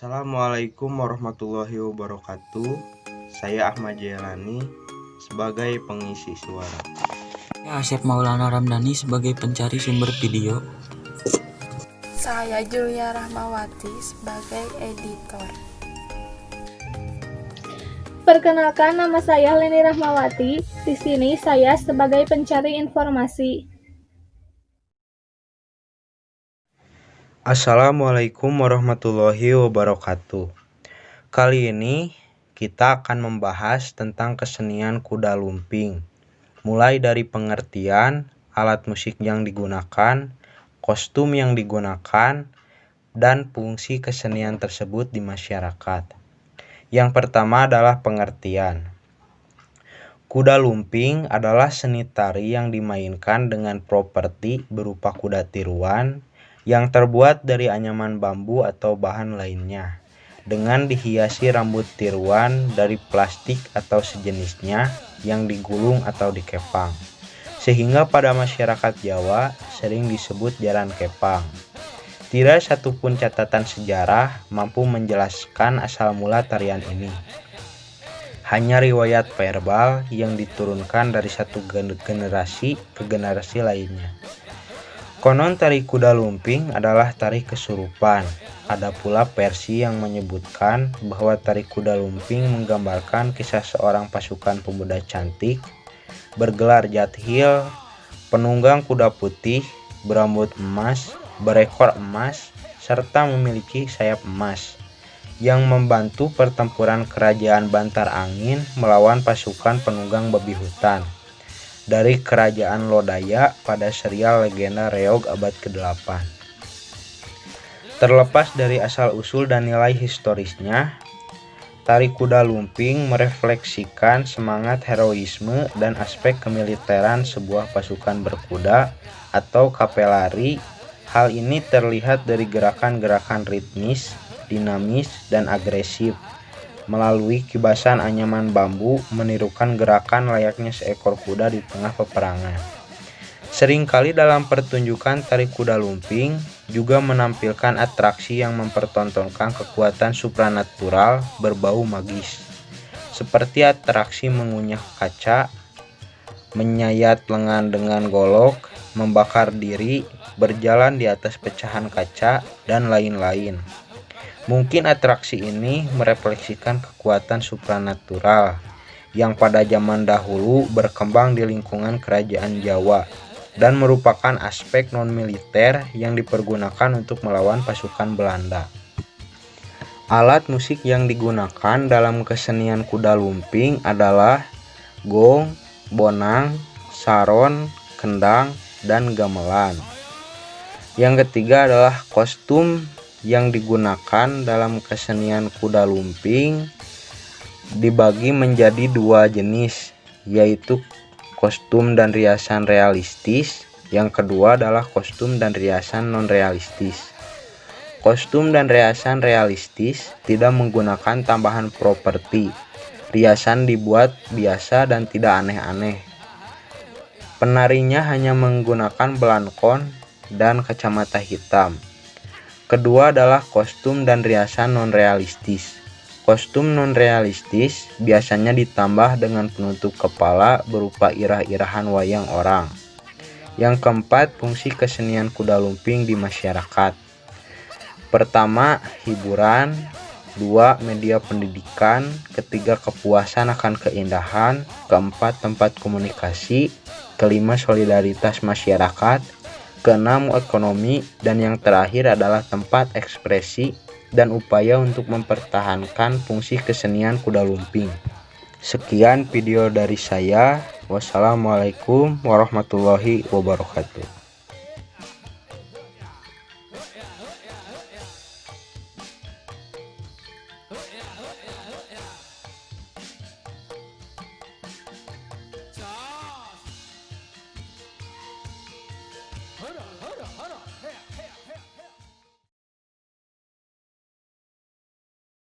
Assalamualaikum warahmatullahi wabarakatuh. Saya Ahmad Jailani sebagai pengisi suara. Saya Asep Maulana Ramdhani sebagai pencari sumber video. Saya Julia Rahmawati sebagai editor. Perkenalkan, nama saya Leni Rahmawati. Di sini saya sebagai pencari informasi. Assalamualaikum warahmatullahi wabarakatuh. Kali ini kita akan membahas tentang kesenian kuda lumping, mulai dari pengertian, alat musik yang digunakan, kostum yang digunakan, dan fungsi kesenian tersebut di masyarakat. Yang pertama adalah pengertian. Kuda lumping adalah seni tari yang dimainkan dengan properti berupa kuda tiruan yang terbuat dari anyaman bambu atau bahan lainnya, dengan dihiasi rambut tiruan dari plastik atau sejenisnya yang digulung atau dikepang, sehingga pada masyarakat Jawa sering disebut jaran kepang. Tidak satupun catatan sejarah mampu menjelaskan asal mula tarian ini. Hanya riwayat verbal yang diturunkan dari satu generasi ke generasi lainnya. Konon tari kuda lumping adalah tari kesurupan. Ada pula versi yang menyebutkan bahwa tari kuda lumping menggambarkan kisah seorang pasukan pemuda cantik, bergelar jathil, penunggang kuda putih, berambut emas, berekor emas, serta memiliki sayap emas, yang membantu pertempuran kerajaan Bantar Angin melawan pasukan penunggang babi hutan dari kerajaan Lodaya pada serial Legenda Reog abad ke-8. Terlepas dari asal-usul dan nilai historisnya, tari kuda lumping merefleksikan semangat heroisme dan aspek kemiliteran sebuah pasukan berkuda atau kapelari. Hal ini terlihat dari gerakan-gerakan ritmis, dinamis, dan agresif melalui kibasan anyaman bambu menirukan gerakan layaknya seekor kuda di tengah peperangan. Seringkali dalam pertunjukan tari kuda lumping juga menampilkan atraksi yang mempertontonkan kekuatan supranatural berbau magis, seperti atraksi mengunyah kaca, menyayat lengan dengan golok, membakar diri, berjalan di atas pecahan kaca, dan lain-lain. Mungkin atraksi ini merefleksikan kekuatan supranatural yang pada zaman dahulu berkembang di lingkungan kerajaan Jawa dan merupakan aspek non-militer yang dipergunakan untuk melawan pasukan Belanda. Alat musik yang digunakan dalam kesenian kuda lumping adalah gong, bonang, saron, kendang, dan gamelan. Yang ketiga adalah kostum yang digunakan dalam kesenian kuda lumping dibagi menjadi dua jenis, yaitu kostum dan riasan realistis. Yang kedua adalah kostum dan riasan non-realistis. Kostum dan riasan realistis tidak menggunakan tambahan properti. Riasan dibuat biasa dan tidak aneh-aneh. Penarinya hanya menggunakan belangkon dan kacamata hitam. Kedua adalah kostum dan riasan non-realistis. Kostum non-realistis biasanya ditambah dengan penutup kepala berupa irah-irahan wayang orang. Yang keempat, fungsi kesenian kuda lumping di masyarakat. Pertama, hiburan. Dua, media pendidikan. Ketiga, kepuasan akan keindahan. Keempat, tempat komunikasi. Kelima, solidaritas masyarakat. Keenam, ekonomi, dan yang terakhir adalah tempat ekspresi dan upaya untuk mempertahankan fungsi kesenian kuda lumping. Sekian video dari saya. Wassalamualaikum warahmatullahi wabarakatuh.